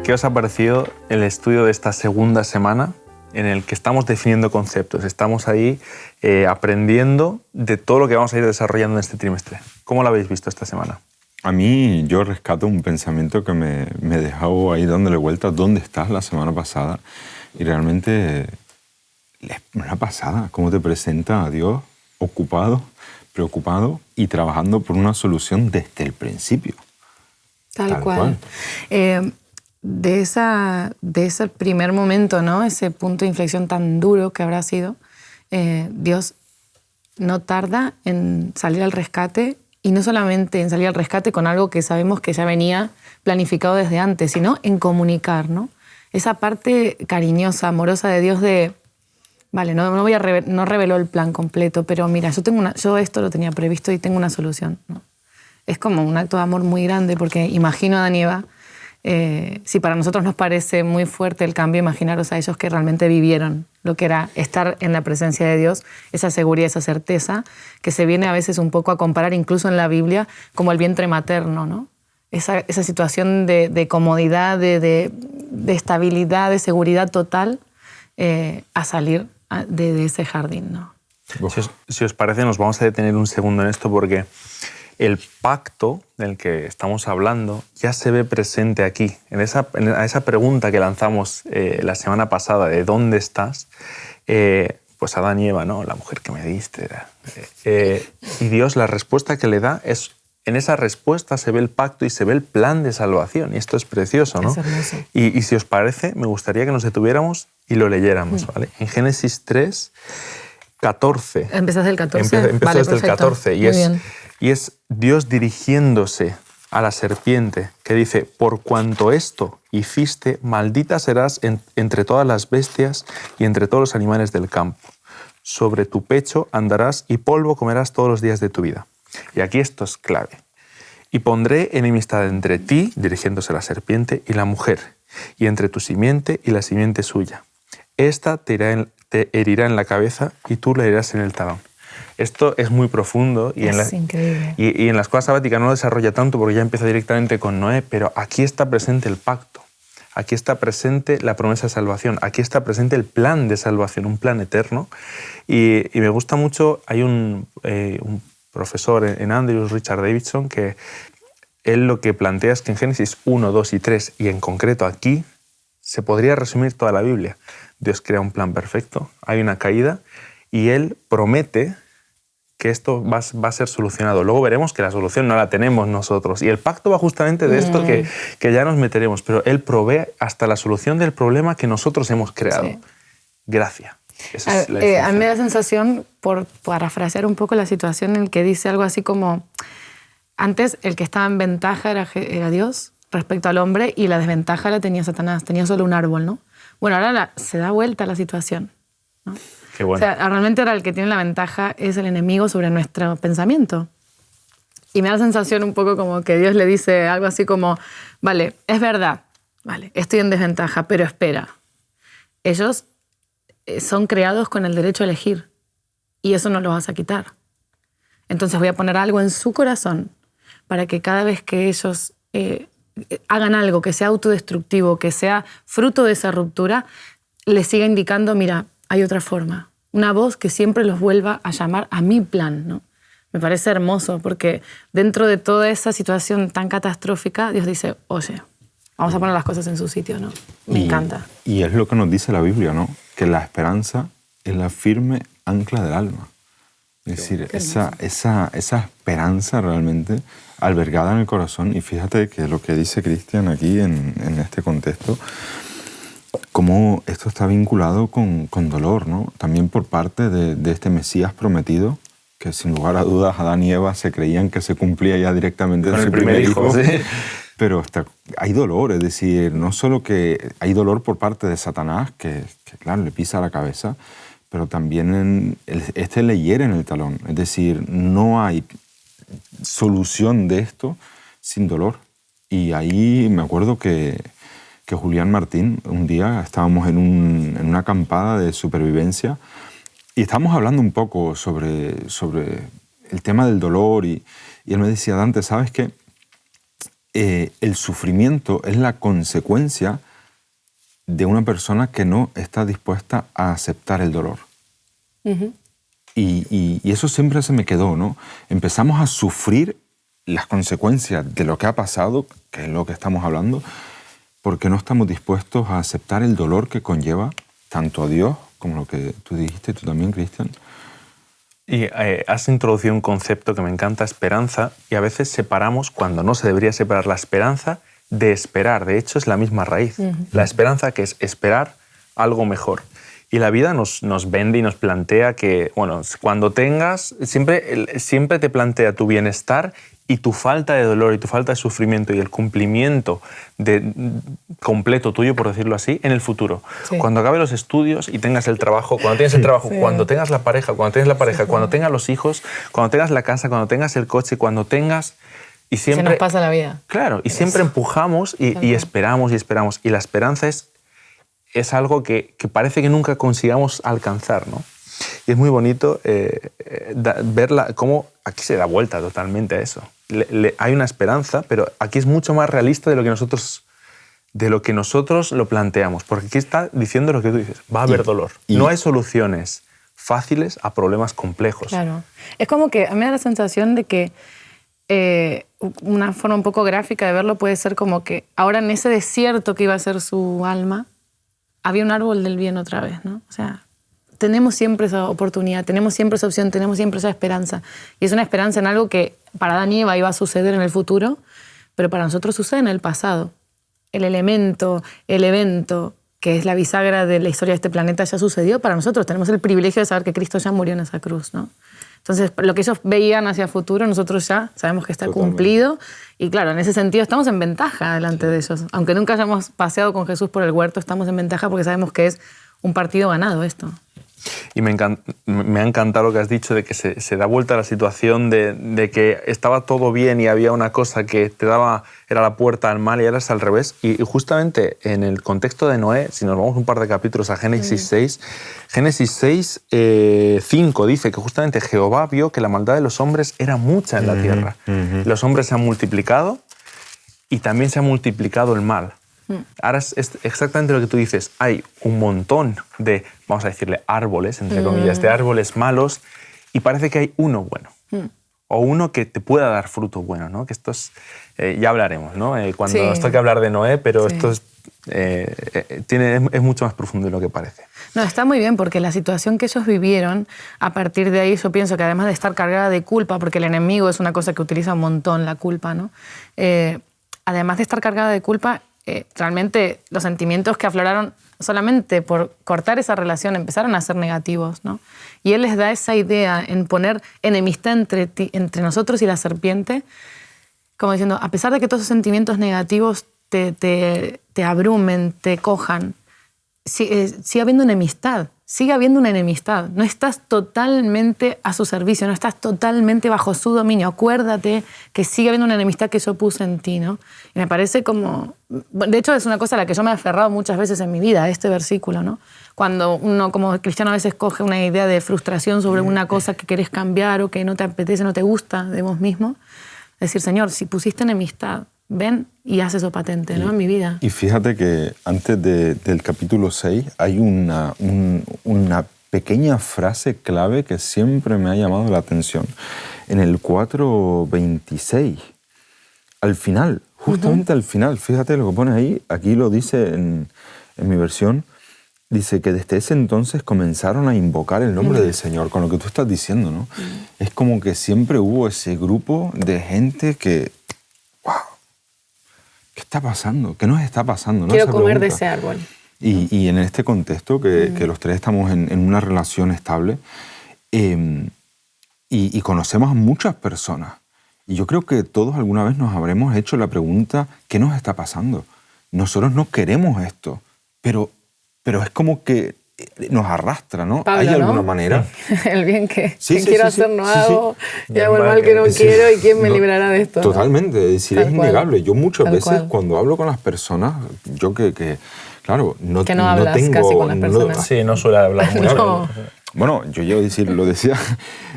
¿Qué os ha parecido el estudio de esta segunda semana en el que estamos definiendo conceptos? Estamos ahí aprendiendo de todo lo que vamos a ir desarrollando en este trimestre. ¿Cómo lo habéis visto esta semana? A mí, yo rescato un pensamiento que me dejó ahí dándole vuelta. ¿Dónde estás la semana pasada? Y realmente, la pasada, cómo te presenta a Dios ocupado, preocupado y trabajando por una solución desde el principio. Tal cual. De ese primer momento, ¿no? Ese punto de inflexión tan duro que habrá sido, Dios no tarda en salir al rescate, y no solamente en salir al rescate con algo que sabemos que ya venía planificado desde antes, sino en comunicar, ¿no? Esa parte cariñosa, amorosa de Dios de, vale, no reveló el plan completo, pero mira, yo esto lo tenía previsto y tengo una solución, ¿no? Es como un acto de amor muy grande, porque imagino a Adán y Eva, si para nosotros nos parece muy fuerte el cambio, imaginaros a ellos que realmente vivieron lo que era estar en la presencia de Dios, esa seguridad, esa certeza, que se viene a veces un poco a comparar incluso en la Biblia como el vientre materno, ¿no? Esa situación de comodidad, de estabilidad, de seguridad total a salir de ese jardín, ¿no? Si os parece, nos vamos a detener un segundo en esto, porque el pacto del que estamos hablando ya se ve presente aquí, a esa pregunta que lanzamos la semana pasada de ¿dónde estás? Pues Adán y Eva, ¿no? La mujer que me diste. Y Dios, la respuesta que le da es, en esa respuesta se ve el pacto y se ve el plan de salvación. Y esto es precioso, ¿no? Es hermoso. Y si os parece, me gustaría que nos detuviéramos y lo leyéramos, ¿vale? En Génesis 3, 14. ¿Empezás del 14? Empiezo vale, desde perfecto. el 14. Muy bien. Y es Dios dirigiéndose a la serpiente, que dice: por cuanto esto hiciste, maldita serás entre todas las bestias y entre todos los animales del campo. Sobre tu pecho andarás y polvo comerás todos los días de tu vida. Y aquí esto es clave. Y pondré enemistad entre ti, dirigiéndose a la serpiente, y la mujer, y entre tu simiente y la simiente suya. Esta te herirá en la cabeza y tú le herirás en el talón. Esto es muy profundo y increíble. Y en la escuela sabática no lo desarrolla tanto porque ya empieza directamente con Noé, pero aquí está presente el pacto, aquí está presente la promesa de salvación, aquí está presente el plan de salvación, un plan eterno. Y me gusta mucho, hay un profesor en Andrews, Richard Davidson, que él lo que plantea es que en Génesis 1, 2 y 3, y en concreto aquí, se podría resumir toda la Biblia. Dios crea un plan perfecto, hay una caída y Él promete que esto va a ser solucionado. Luego veremos que la solución no la tenemos nosotros. Y el pacto va justamente de esto que ya nos meteremos, pero Él provee hasta la solución del problema que nosotros hemos creado. Sí. Gracia. Esa es la esencia. A mí me da sensación, por parafrasear un poco la situación, en el que dice algo así como: antes el que estaba en ventaja era Dios respecto al hombre, y la desventaja la tenía Satanás, tenía solo un árbol, ¿no? Bueno, ahora se da vuelta la situación, ¿no? Qué bueno. O sea, realmente ahora el que tiene la ventaja es el enemigo sobre nuestro pensamiento. Y me da la sensación un poco como que Dios le dice algo así como: vale, es verdad, vale, estoy en desventaja, pero espera. Ellos son creados con el derecho a elegir y eso no lo vas a quitar. Entonces voy a poner algo en su corazón para que cada vez que ellos hagan algo que sea autodestructivo, que sea fruto de esa ruptura, les siga indicando: mira, hay otra forma. Una voz que siempre los vuelva a llamar a mi plan, ¿no? Me parece hermoso porque dentro de toda esa situación tan catastrófica, Dios dice: oye, vamos a poner las cosas en su sitio, ¿no? Me encanta. Y es lo que nos dice la Biblia, ¿no? Que la esperanza es la firme ancla del alma. Es decir, esa esperanza realmente albergada en el corazón. Y fíjate que lo que dice Cristian aquí en este contexto, cómo esto está vinculado con dolor, ¿no? También por parte de este Mesías prometido, que sin lugar a dudas Adán y Eva se creían que se cumplía ya directamente con en el su primer hijo. ¿Sí? Pero hay dolor, es decir, no solo que hay dolor por parte de Satanás, que claro, le pisa la cabeza, pero también este le hiere en el talón. Es decir, no hay solución de esto sin dolor. Y ahí me acuerdo que Julián Martín, un día estábamos en una acampada de supervivencia y estábamos hablando un poco sobre el tema del dolor y él me decía: Dante, ¿sabes qué? el sufrimiento es la consecuencia de una persona que no está dispuesta a aceptar el dolor. Ujú. Y eso siempre se me quedó, ¿no? Empezamos a sufrir las consecuencias de lo que ha pasado, que es lo que estamos hablando, porque no estamos dispuestos a aceptar el dolor que conlleva tanto a Dios como lo que tú dijiste, tú también, Cristian. Y has introducido un concepto que me encanta, esperanza, y a veces separamos, cuando no se debería separar la esperanza, de esperar. De hecho, es la misma raíz. La esperanza, que es esperar algo mejor. Y la vida nos vende y nos plantea que, bueno, cuando tengas, siempre te plantea tu bienestar y tu falta de dolor y tu falta de sufrimiento y el cumplimiento completo tuyo, por decirlo así, en el futuro. Sí. Cuando acabe los estudios y tengas el trabajo, cuando tienes el trabajo, Sí. cuando tengas la pareja, cuando tengas los hijos, cuando tengas la casa, cuando tengas el coche, cuando tengas... Y siempre, Se nos pasa la vida. claro, y siempre empujamos y esperamos y esperamos. Y la esperanza es algo que parece que nunca consigamos alcanzar, ¿no? Y es muy bonito verla, cómo aquí se da vuelta totalmente a eso. Hay una esperanza, pero aquí es mucho más realista de lo que nosotros lo planteamos. Porque aquí está diciendo lo que tú dices, va a haber dolor. No hay soluciones fáciles a problemas complejos. Claro. Es como que a mí me da la sensación de que una forma un poco gráfica de verlo puede ser como que ahora en ese desierto que iba a ser su alma, había un árbol del bien otra vez, ¿no? O sea, tenemos siempre esa oportunidad, tenemos siempre esa opción, tenemos siempre esa esperanza. Y es una esperanza en algo que para Adán y Eva iba a suceder en el futuro, pero para nosotros sucede en el pasado. El elemento, el evento, que es la bisagra de la historia de este planeta, ya sucedió para nosotros. Tenemos el privilegio de saber que Cristo ya murió en esa cruz, ¿no? Entonces, lo que ellos veían hacia el futuro, nosotros ya sabemos que está cumplido. Y claro, en ese sentido estamos en ventaja delante de ellos. Aunque nunca hayamos paseado con Jesús por el huerto, estamos en ventaja porque sabemos que es un partido ganado esto. Y me ha encantado lo que has dicho de que se da vuelta la situación de que estaba todo bien y había una cosa que era la puerta al mal y ahora es al revés. Y justamente en el contexto de Noé, si nos vamos un par de capítulos a Génesis 6, Génesis 6, 5 dice que justamente Jehová vio que la maldad de los hombres era mucha en la tierra. Los hombres se han multiplicado y también se ha multiplicado el mal. Ahora es exactamente lo que tú dices. Hay un montón de, vamos a decirle, árboles, entre comillas, de árboles malos y parece que hay uno bueno. O uno que te pueda dar fruto bueno, ¿no? Que esto es, ya hablaremos, ¿no? Cuando nos toque hablar de Noé, pero esto es mucho más profundo de lo que parece. No, está muy bien porque la situación que ellos vivieron, a partir de ahí yo pienso que además de estar cargada de culpa, porque el enemigo es una cosa que utiliza un montón, la culpa, ¿no? Además de estar cargada de culpa, realmente los sentimientos que afloraron solamente por cortar esa relación empezaron a ser negativos, ¿no? Y él les da esa idea en poner enemistad entre nosotros y la serpiente, como diciendo, a pesar de que todos esos sentimientos negativos te abrumen, te cojan, sigue habiendo enemistad, sigue habiendo una enemistad. No estás totalmente a su servicio, no estás totalmente bajo su dominio. Acuérdate que sigue habiendo una enemistad que yo puse en ti, ¿no? Y me parece como... De hecho, es una cosa a la que yo me he aferrado muchas veces en mi vida, este versículo, ¿no? Cuando uno como cristiano a veces coge una idea de frustración sobre una cosa que querés cambiar o que no te apetece, no te gusta de vos mismo, decir, Señor, si pusiste enemistad, ven y haz eso patente, ¿no? En mi vida. Y fíjate que antes del capítulo 6 hay una pequeña frase clave que siempre me ha llamado la atención. En el 4:26, al final, justamente al final, fíjate lo que pone ahí, aquí lo dice en mi versión, dice que desde ese entonces comenzaron a invocar el nombre del Señor, con lo que tú estás diciendo, ¿no? Es como que siempre hubo ese grupo de gente que, wow, ¿qué está pasando? ¿Qué nos está pasando? ¿No? Quiero Esa comer de pregunta. ese árbol. Y en este contexto, que los tres estamos en una relación estable y conocemos a muchas personas, y yo creo que todos alguna vez nos habremos hecho la pregunta, ¿qué nos está pasando? Nosotros no queremos esto, pero es como que nos arrastra, ¿no? Pablo, ¿Hay alguna ¿no? manera? El bien que Sí, quiero sí. hacer no Sí, sí. hago, y hago el mal que no Sí. quiero, ¿y quién me No, librará de esto? ¿no? Totalmente, es decir, Tal es cual. innegable. Yo muchas Tal veces cual. cuando hablo con las personas, yo que claro, no Que no hablas tengo... casi con las personas. Sí, no suele hablar mucho. No. Bueno, yo llevo, lo decía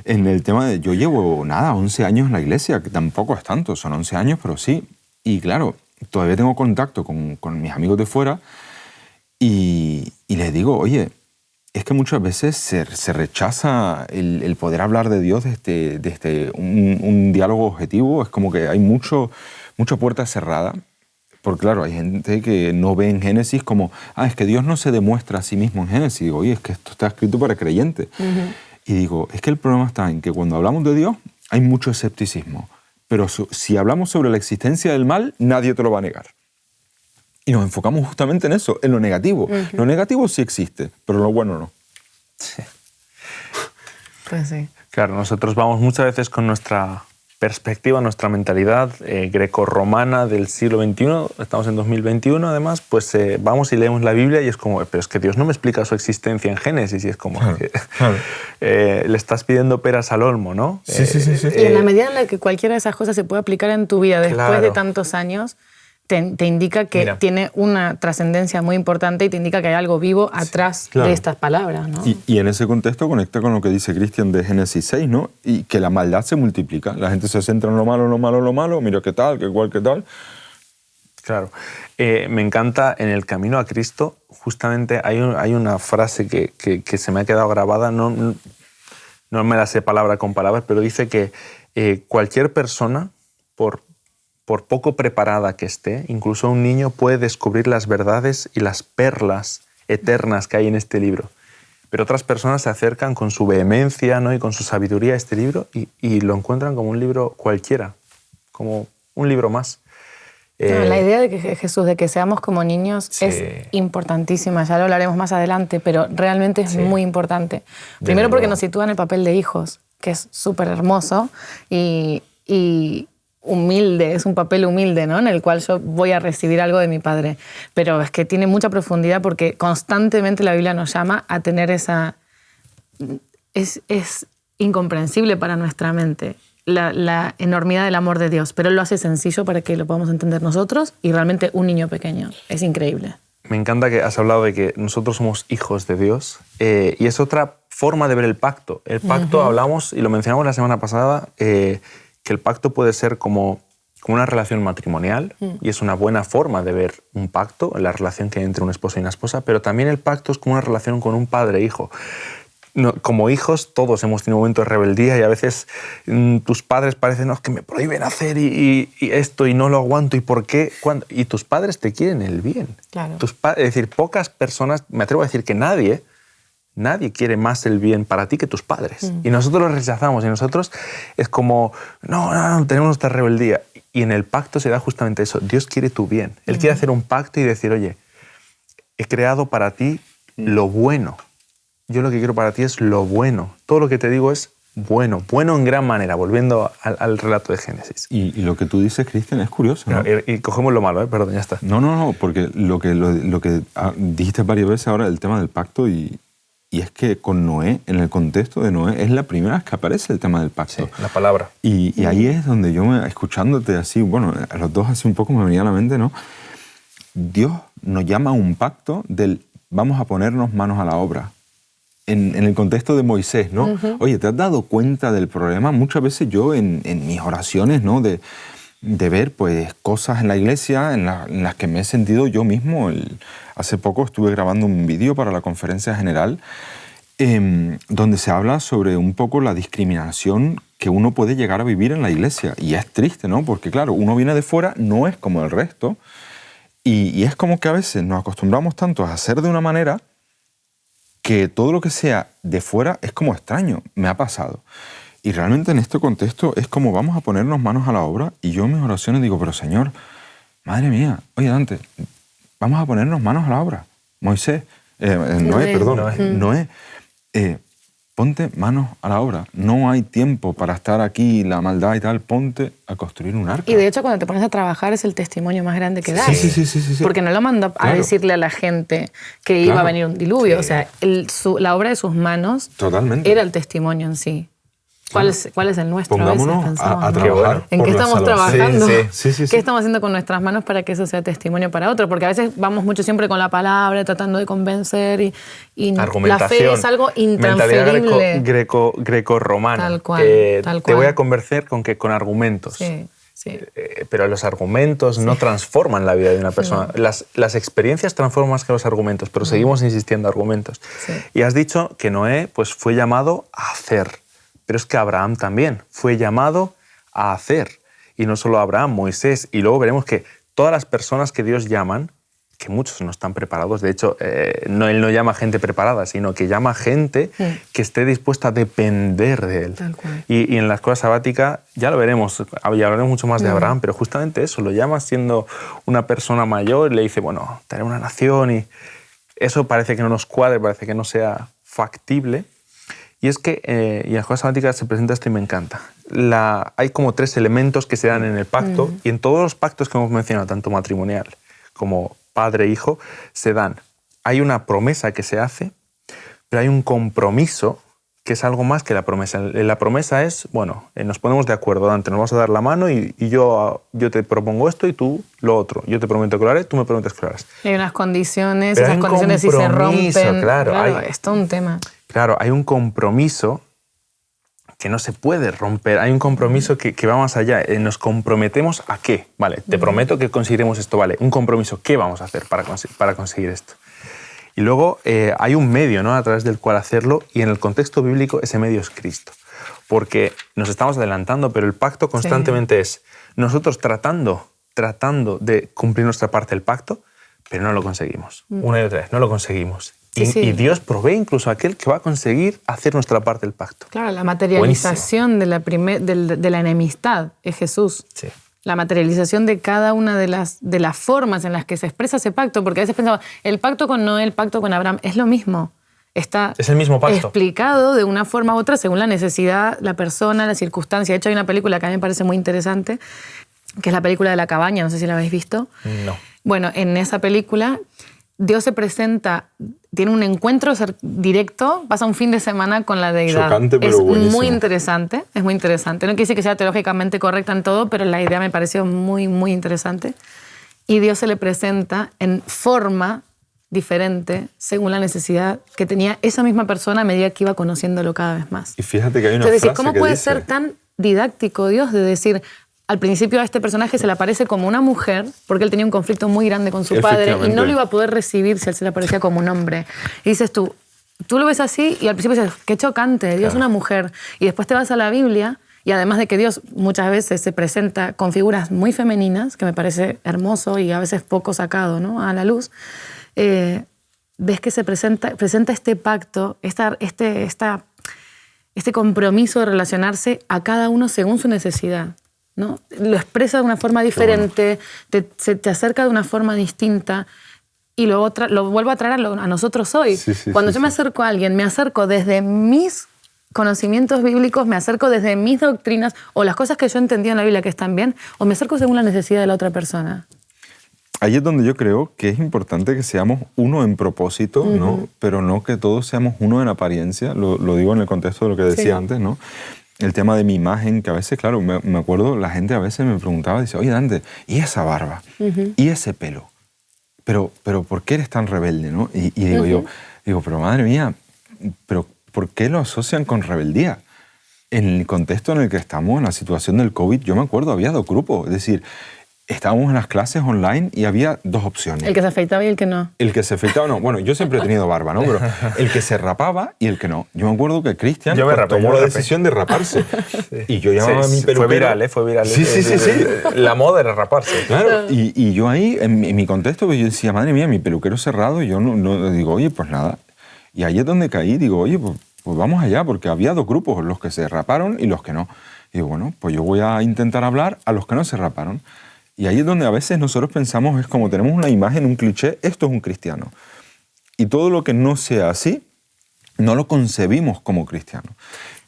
en el tema de, yo llevo 11 años en la iglesia, que tampoco es tanto, son 11 años, pero sí, Y claro, todavía tengo contacto con mis amigos de fuera y les digo, oye, es que muchas veces se rechaza el poder hablar de Dios desde un diálogo objetivo. Es como que hay mucha puerta cerrada. Porque claro, hay gente que no ve en Génesis como, es que Dios no se demuestra a sí mismo en Génesis. Digo, oye, es que esto está escrito para creyentes. Y digo, es que el problema está en que cuando hablamos de Dios hay mucho escepticismo. Pero si hablamos sobre la existencia del mal, nadie te lo va a negar. Y nos enfocamos justamente en eso, en lo negativo. Lo negativo sí existe, pero lo bueno no. Sí. Pues sí. Claro, nosotros vamos muchas veces con nuestra perspectiva, nuestra mentalidad grecorromana del siglo XXI, estamos en 2021 además, pues vamos y leemos la Biblia y es como, pero es que Dios no me explica su existencia en Génesis y es como que le estás pidiendo peras al olmo, ¿no? Sí. Y en la medida en la que cualquiera de esas cosas se puede aplicar en tu vida después de tantos años, te indica que tiene una trascendencia muy importante y te indica que hay algo vivo atrás de estas palabras, ¿no? Y en ese contexto conecta con lo que dice Cristian de Génesis 6, ¿no? Y que la maldad se multiplica. La gente se centra en lo malo, mira qué tal, qué tal. Claro. Me encanta en el camino a Cristo, justamente hay una frase que se me ha quedado grabada, no me la sé palabra con palabra, pero dice que cualquier persona, por poco preparada que esté, incluso un niño puede descubrir las verdades y las perlas eternas que hay en este libro. Pero otras personas se acercan con su vehemencia, ¿no? Y con su sabiduría a este libro y lo encuentran como un libro cualquiera, como un libro más. La idea de que Jesús, de que seamos como niños, es importantísima. Ya lo hablaremos más adelante, pero realmente es muy importante. Primero porque nos sitúa en el papel de hijos, que es súper hermoso y humilde, es un papel humilde, ¿no? En el cual yo voy a recibir algo de mi padre. Pero es que tiene mucha profundidad porque constantemente la Biblia nos llama a tener esa... Es incomprensible para nuestra mente la enormidad del amor de Dios, pero Él lo hace sencillo para que lo podamos entender nosotros y realmente un niño pequeño. Es increíble. Me encanta que has hablado de que nosotros somos hijos de Dios y es otra forma de ver el pacto. El pacto, hablamos y lo mencionamos la semana pasada, que el pacto puede ser como una relación matrimonial y es una buena forma de ver un pacto, la relación que hay entre un esposo y una esposa, pero también el pacto es como una relación con un padre e hijo. No, como hijos todos hemos tenido momentos de rebeldía y a veces tus padres parecen no, es que me prohíben hacer y esto y no lo aguanto y por qué, ¿cuándo? Y tus padres te quieren el bien. Claro. Es decir, pocas personas, me atrevo a decir que nadie quiere más el bien para ti que tus padres. Y nosotros lo rechazamos y nosotros es como, no, tenemos nuestra rebeldía. Y en el pacto se da justamente eso. Dios quiere tu bien. Él quiere hacer un pacto y decir, oye, he creado para ti lo bueno. Yo lo que quiero para ti es lo bueno. Todo lo que te digo es bueno. Bueno en gran manera, volviendo al relato de Génesis. Y lo que tú dices, Cristian, es curioso, ¿no? Y cogemos lo malo, perdón, ya está. No, porque lo que dijiste varias veces ahora, el tema del pacto y es que con Noé, en el contexto de Noé, es la primera vez que aparece el tema del pacto. Sí, la palabra. Y ahí es donde yo, escuchándote así, bueno, a los dos así un poco me venía a la mente, ¿no? Dios nos llama a un pacto del vamos a ponernos manos a la obra. En el contexto de Moisés, ¿no? Oye, ¿te has dado cuenta del problema? Muchas veces yo en mis oraciones, ¿no? De ver pues cosas en la iglesia en las que me he sentido yo mismo. Hace poco estuve grabando un vídeo para la conferencia general donde se habla sobre un poco la discriminación que uno puede llegar a vivir en la iglesia. Y es triste, ¿no? Porque claro, uno viene de fuera, no es como el resto. Y es como que a veces nos acostumbramos tanto a hacer de una manera que todo lo que sea de fuera es como extraño. Me ha pasado. Y realmente en este contexto es como vamos a ponernos manos a la obra y yo en mis oraciones digo, pero Señor, madre mía, oye Dante, vamos a ponernos manos a la obra. Moisés, Noé, ponte manos a la obra. No hay tiempo para estar aquí, la maldad y tal, ponte a construir un arca. Y de hecho cuando te pones a trabajar es el testimonio más grande que das. Sí. Porque no lo mandó a decirle a la gente que iba a venir un diluvio. Sí. O sea, la obra de sus manos era el testimonio en sí. ¿Cuál es el nuestro? Pongámonos a trabajar. ¿En qué estamos trabajando? Sí. ¿Qué estamos haciendo con nuestras manos para que eso sea testimonio para otro? Porque a veces vamos mucho siempre con la palabra, tratando de convencer y la fe es algo intransferible. Greco-romana. Tal cual. Te voy a convencer con argumentos. Sí. Sí. Pero los argumentos no transforman la vida de una persona. No. Las experiencias transforman más que los argumentos, pero seguimos insistiendo en argumentos. Sí. Y has dicho que Noé pues, fue llamado a hacer, pero es que Abraham también fue llamado a hacer. Y no solo Abraham, Moisés, y luego veremos que todas las personas que Dios llaman, que muchos no están preparados, de hecho, Él no llama gente preparada, sino que llama gente que esté dispuesta a depender de Él. Tal cual. Y en la escuela sabática ya lo veremos, ya hablaremos mucho más de Abraham, pero justamente eso, lo llama siendo una persona mayor y le dice, bueno, te haré una nación, y eso parece que no nos cuadre, parece que no sea factible. Y es que y en la escuela sabática se presenta esto y me encanta. Hay como 3 elementos que se dan en el pacto, y en todos los pactos que hemos mencionado, tanto matrimonial como padre e hijo, se dan. Hay una promesa que se hace, pero hay un compromiso que es algo más que la promesa. La promesa es, bueno, nos ponemos de acuerdo, Dante, nos vamos a dar la mano y yo te propongo esto y tú lo otro. Yo te prometo que lo haré, tú me prometes que lo harás. Hay unas condiciones, pero esas condiciones si se rompen. Claro, es todo un tema. Claro, hay un compromiso que no se puede romper. Hay un compromiso que va más allá. Nos comprometemos a qué. Vale, te prometo que conseguiremos esto. Vale, un compromiso. ¿Qué vamos a hacer para conseguir esto? Y luego hay un medio, ¿no?, a través del cual hacerlo, y en el contexto bíblico ese medio es Cristo. Porque nos estamos adelantando, pero el pacto constantemente es nosotros tratando de cumplir nuestra parte del pacto, pero no lo conseguimos. Una y otra vez, no lo conseguimos. Y Dios provee incluso a aquel que va a conseguir hacer nuestra parte del pacto. Claro, la materialización de la enemistad es Jesús. Sí. La materialización de cada una de las formas en las que se expresa ese pacto, porque a veces pensamos, el pacto con Noé, el pacto con Abraham, es lo mismo. Está es el mismo pacto. Explicado de una forma u otra según la necesidad, la persona, la circunstancia. De hecho, hay una película que a mí me parece muy interesante, que es la película de La cabaña, no sé si la habéis visto. No. Bueno, en esa película Dios se presenta, tiene un encuentro directo, pasa un fin de semana con la deidad. Chocante, pero buenísimo. Es muy interesante. No quiere decir que sea teológicamente correcta en todo, pero la idea me pareció muy, muy interesante. Y Dios se le presenta en forma diferente según la necesidad que tenía esa misma persona a medida que iba conociéndolo cada vez más. Y fíjate que hay una Entonces, frase ¿cómo que puede dice, ser tan didáctico Dios de decir, al principio a este personaje se le aparece como una mujer, porque él tenía un conflicto muy grande con su padre y no lo iba a poder recibir si él se le aparecía como un hombre? Y dices tú lo ves así y al principio dices, qué chocante, Dios es una mujer. Y después te vas a la Biblia y además de que Dios muchas veces se presenta con figuras muy femeninas, que me parece hermoso y a veces poco sacado, ¿no?, a la luz, ves que se presenta este pacto, este compromiso de relacionarse a cada uno según su necesidad, ¿no? Lo expresa de una forma diferente, te acerca de una forma distinta y lo vuelvo a traer a nosotros hoy. Cuando yo me acerco a alguien, me acerco desde mis conocimientos bíblicos, me acerco desde mis doctrinas o las cosas que yo entendí en la Biblia que están bien, o me acerco según la necesidad de la otra persona. Ahí es donde yo creo que es importante que seamos uno en propósito, ¿no? Pero no que todos seamos uno en apariencia. Lo digo en el contexto de lo que decía antes, ¿no? El tema de mi imagen, que a veces, claro, me acuerdo, la gente a veces me preguntaba, dice, oye, Dante, ¿y esa barba? ¿Y ese pelo? Pero ¿por qué eres tan rebelde, no? Y digo pero madre mía, pero ¿por qué lo asocian con rebeldía? En el contexto en el que estamos, en la situación del COVID, yo me acuerdo, había 2 grupos, es decir, estábamos en las clases online y había 2 opciones. El que se afeitaba y el que no. El que se afeitaba, no. Bueno, yo siempre he tenido barba, ¿no? Pero el que se rapaba y el que no. Yo me acuerdo que Cristian tomó la decisión de raparse. Y yo llamaba a mi peluquero. Fue viral. Sí. La moda era raparse. Claro. Y yo ahí, en mi contexto, pues yo decía, madre mía, mi peluquero cerrado. Y yo no digo, oye, pues nada. Y ahí es donde caí. Digo, oye, pues vamos allá. Porque había 2 grupos, los que se raparon y los que no. Y digo, bueno, pues yo voy a intentar hablar a los que no se raparon. Y ahí es donde a veces nosotros pensamos, es como tenemos una imagen, un cliché, esto es un cristiano. Y todo lo que no sea así, no lo concebimos como cristiano.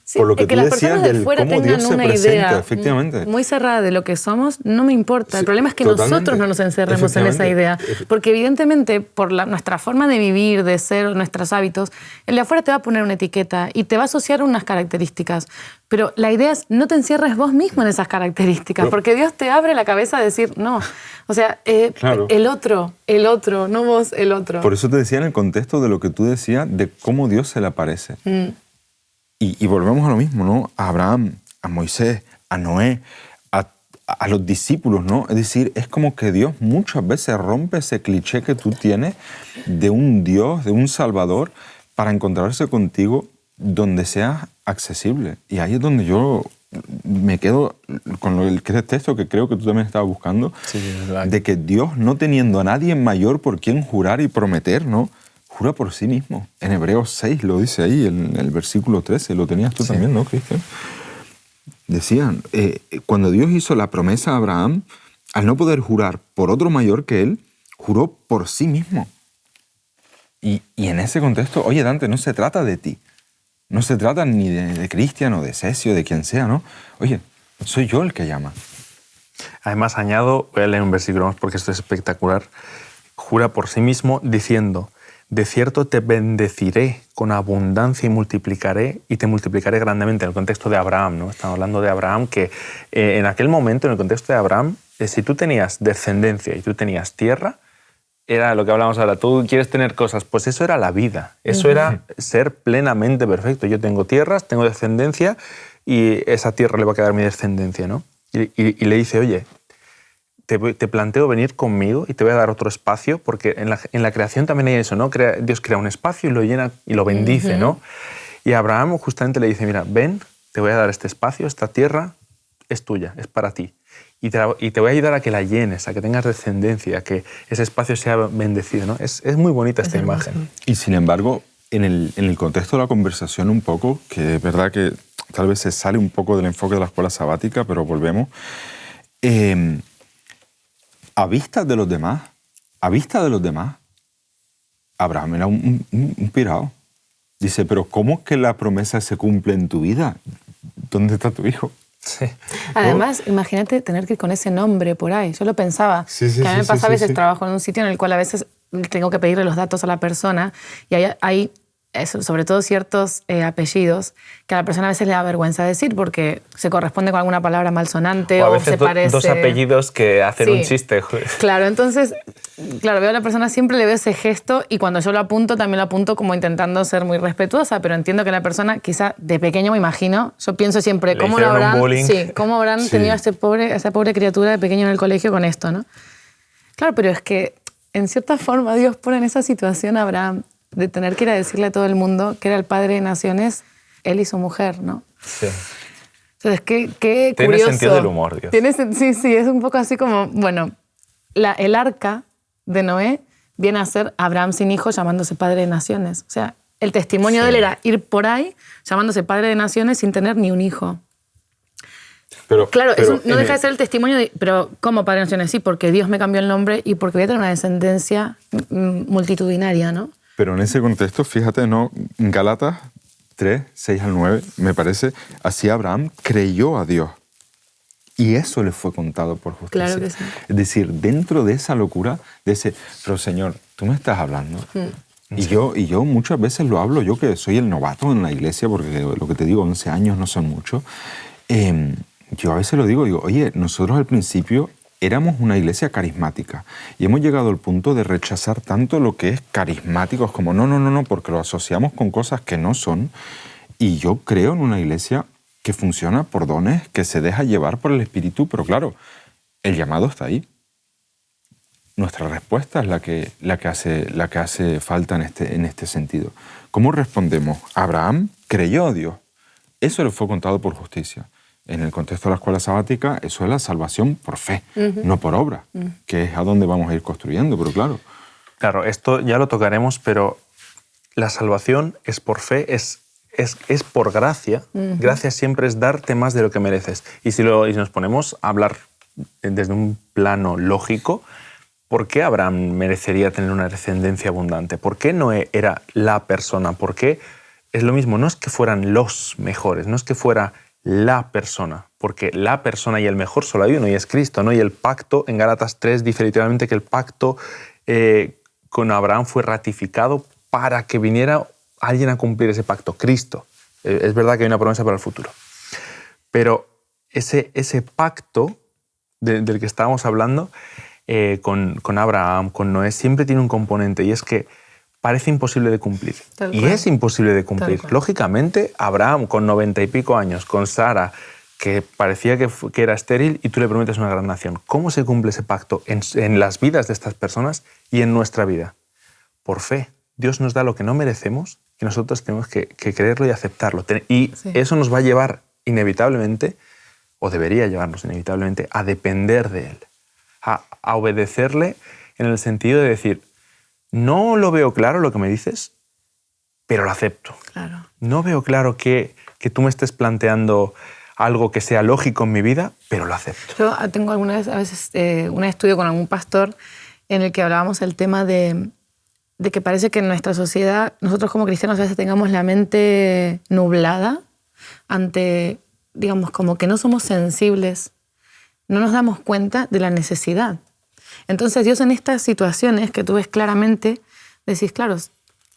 Sí, por lo que tú las decías personas de del fuera cómo Dios se una presenta, idea efectivamente. Muy cerrada de lo que somos, no me importa. El problema es que totalmente. nosotros no nos encerremos en esa idea. Porque evidentemente, por nuestra forma de vivir, de ser, nuestros hábitos, el de afuera te va a poner una etiqueta y te va a asociar unas características. Pero la idea es no te encierres vos mismo en esas características, porque Dios te abre la cabeza a decir, no, o sea, claro. el otro, no vos, el otro. Por eso te decía en el contexto de lo que tú decías, de cómo Dios se le aparece. Y volvemos a lo mismo, ¿no? A Abraham, a Moisés, a Noé, a a los discípulos, ¿no? Es decir, es como que Dios muchas veces rompe ese cliché que tú tienes de un Dios, de un Salvador, para encontrarse contigo donde sea accesible. Y ahí es donde yo me quedo con el texto que creo que tú también estabas buscando, de que Dios, no teniendo a nadie mayor por quien jurar y prometer, ¿no?, jura por sí mismo. En Hebreos 6 lo dice ahí, en el versículo 13. Lo tenías tú también, ¿no, Cristian? Decían, cuando Dios hizo la promesa a Abraham, al no poder jurar por otro mayor que él, juró por sí mismo. Y en ese contexto, oye, Dante, no se trata de ti. No se trata ni de Cristian o de Cesio, de quien sea, ¿no? Oye, soy yo el que llama. Además, añado, voy a leer un versículo más porque esto es espectacular. Jura por sí mismo diciendo: de cierto te bendeciré con abundancia y te multiplicaré grandemente. En el contexto de Abraham, ¿no? Estamos hablando de Abraham que en aquel momento, en el contexto de Abraham, si tú tenías descendencia y tú tenías tierra, era lo que hablábamos ahora, tú quieres tener cosas, pues eso era la vida, eso era ser plenamente perfecto. Yo tengo tierras, tengo descendencia y esa tierra le va a quedar a mi descendencia, ¿no? Y le dice, oye, te planteo venir conmigo y te voy a dar otro espacio, porque en la creación también hay eso, ¿no? Dios crea un espacio y lo llena y lo bendice, ¿no? Y Abraham justamente le dice, mira, ven, te voy a dar este espacio, esta tierra es tuya, es para ti. Y te voy a ayudar a que la llenes, a que tengas descendencia, a que ese espacio sea bendecido, ¿no? Es muy bonita esta imagen. Y sin embargo, en el contexto de la conversación un poco, que es verdad que tal vez se sale un poco del enfoque de la escuela sabática, pero volvemos, a vista de los demás, Abraham era un pirado. Dice, pero ¿cómo es que la promesa se cumple en tu vida? ¿Dónde está tu hijo? Sí. Además, imagínate tener que ir con ese nombre por ahí. Yo lo pensaba. Que a mí me pasa a veces, trabajo en un sitio en el cual a veces tengo que pedirle los datos a la persona y hay sobre todo ciertos apellidos que a la persona a veces le da vergüenza decir porque se corresponde con alguna palabra malsonante o a veces se parece... dos apellidos que hacen un chiste. Claro, entonces, veo a la persona, siempre le veo ese gesto y cuando yo lo apunto, también lo apunto como intentando ser muy respetuosa, pero entiendo que la persona, quizá de pequeño me imagino, yo pienso siempre, ¿cómo habrán tenido a esa pobre criatura de pequeño en el colegio con esto, ¿no? Claro, pero es que en cierta forma Dios pone en esa situación a Abraham de tener que ir a decirle a todo el mundo que era el padre de naciones, él y su mujer, ¿no? Sí. Entonces, qué curioso. Tiene sentido del humor, Dios. Sí, es un poco así como, bueno, el arca de Noé viene a ser Abraham sin hijos llamándose padre de naciones. O sea, el testimonio de él era ir por ahí llamándose padre de naciones sin tener ni un hijo. Pero eso no deja de ser el testimonio de, pero ¿cómo padre de naciones? Sí, porque Dios me cambió el nombre y porque voy a tener una descendencia multitudinaria, ¿no? Pero en ese contexto, fíjate, ¿no? En Gálatas 3, 6 al 9, me parece, así Abraham creyó a Dios y eso le fue contado por justicia. Claro que sí. Es decir, dentro de esa locura, de ese, pero Señor, tú me estás hablando. Y yo muchas veces lo hablo, yo que soy el novato en la iglesia, porque lo que te digo, 11 años no son mucho. Yo a veces lo digo, oye, nosotros al principio éramos una iglesia carismática y hemos llegado al punto de rechazar tanto lo que es carismático, es como no, porque lo asociamos con cosas que no son. Y yo creo en una iglesia que funciona por dones, que se deja llevar por el Espíritu, pero claro, el llamado está ahí. Nuestra respuesta es la que hace falta en este sentido. ¿Cómo respondemos? Abraham creyó a Dios. Eso le fue contado por justicia. En el contexto de la escuela sabática, eso es la salvación por fe, no por obra, que es a donde vamos a ir construyendo, pero claro. Claro, esto ya lo tocaremos, pero la salvación es por fe, es por gracia. Gracia siempre es darte más de lo que mereces. Y si nos ponemos a hablar desde un plano lógico, ¿por qué Abraham merecería tener una descendencia abundante? ¿Por qué Noé era la persona? ¿Por qué es lo mismo? No es que fueran los mejores, no es que fuera la persona, porque la persona y el mejor solo hay uno y es Cristo, ¿no? Y el pacto en Gálatas 3 dice literalmente que el pacto con Abraham fue ratificado para que viniera alguien a cumplir ese pacto, Cristo. Es verdad que hay una promesa para el futuro. Pero ese pacto del que estábamos hablando con Abraham, con Noé, siempre tiene un componente y es que parece imposible de cumplir. Y es imposible de cumplir. Lógicamente, Abraham, con 90 y pico años, con Sara, que parecía que era estéril y tú le prometes una gran nación. ¿Cómo se cumple ese pacto en las vidas de estas personas y en nuestra vida? Por fe. Dios nos da lo que no merecemos y nosotros tenemos que creerlo y aceptarlo. Y eso nos va a llevar inevitablemente, o debería llevarnos inevitablemente, a depender de Él, a obedecerle en el sentido de decir, no lo veo claro lo que me dices, pero lo acepto. Claro. No veo claro que tú me estés planteando algo que sea lógico en mi vida, pero lo acepto. Yo tengo a veces un estudio con algún pastor en el que hablábamos el tema de que parece que en nuestra sociedad, nosotros como cristianos a veces tengamos la mente nublada ante, digamos, como que no somos sensibles, no nos damos cuenta de la necesidad. Entonces Dios en estas situaciones que tú ves claramente, decís, claro,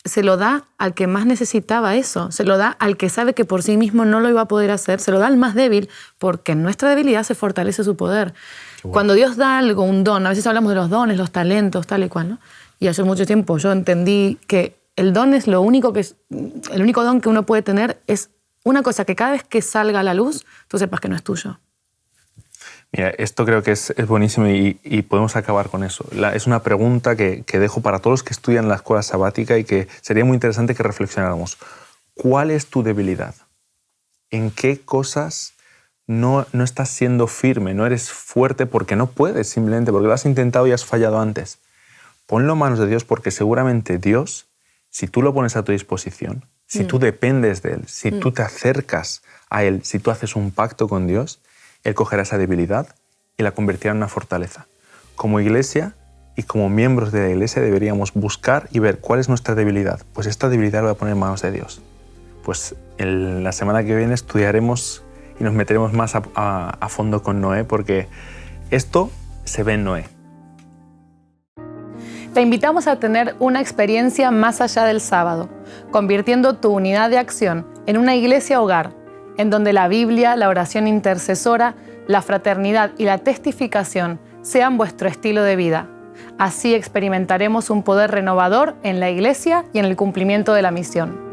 se lo da al que más necesitaba eso, se lo da al que sabe que por sí mismo no lo iba a poder hacer, se lo da al más débil, porque en nuestra debilidad se fortalece su poder. Bueno. Cuando Dios da algo, un don, a veces hablamos de los dones, los talentos, tal y cual, ¿no? Y hace mucho tiempo yo entendí que el don es el único don que uno puede tener es una cosa que cada vez que salga a la luz, tú sepas que no es tuyo. Mira, esto creo que es buenísimo y podemos acabar con eso. Es una pregunta que dejo para todos los que estudian la escuela sabática y que sería muy interesante que reflexionáramos. ¿Cuál es tu debilidad? ¿En qué cosas no estás siendo firme? ¿No eres fuerte porque no puedes simplemente? Porque lo has intentado y has fallado antes. Ponlo en manos de Dios porque seguramente Dios, si tú lo pones a tu disposición, si tú dependes de Él, si tú te acercas a Él, si tú haces un pacto con Dios, Él cogerá esa debilidad y la convertirá en una fortaleza. Como iglesia y como miembros de la iglesia deberíamos buscar y ver cuál es nuestra debilidad. Pues esta debilidad la voy a poner en manos de Dios. Pues la semana que viene estudiaremos y nos meteremos más a fondo con Noé porque esto se ve en Noé. Te invitamos a tener una experiencia más allá del sábado, convirtiendo tu unidad de acción en una iglesia hogar, en donde la Biblia, la oración intercesora, la fraternidad y la testificación sean vuestro estilo de vida. Así experimentaremos un poder renovador en la iglesia y en el cumplimiento de la misión.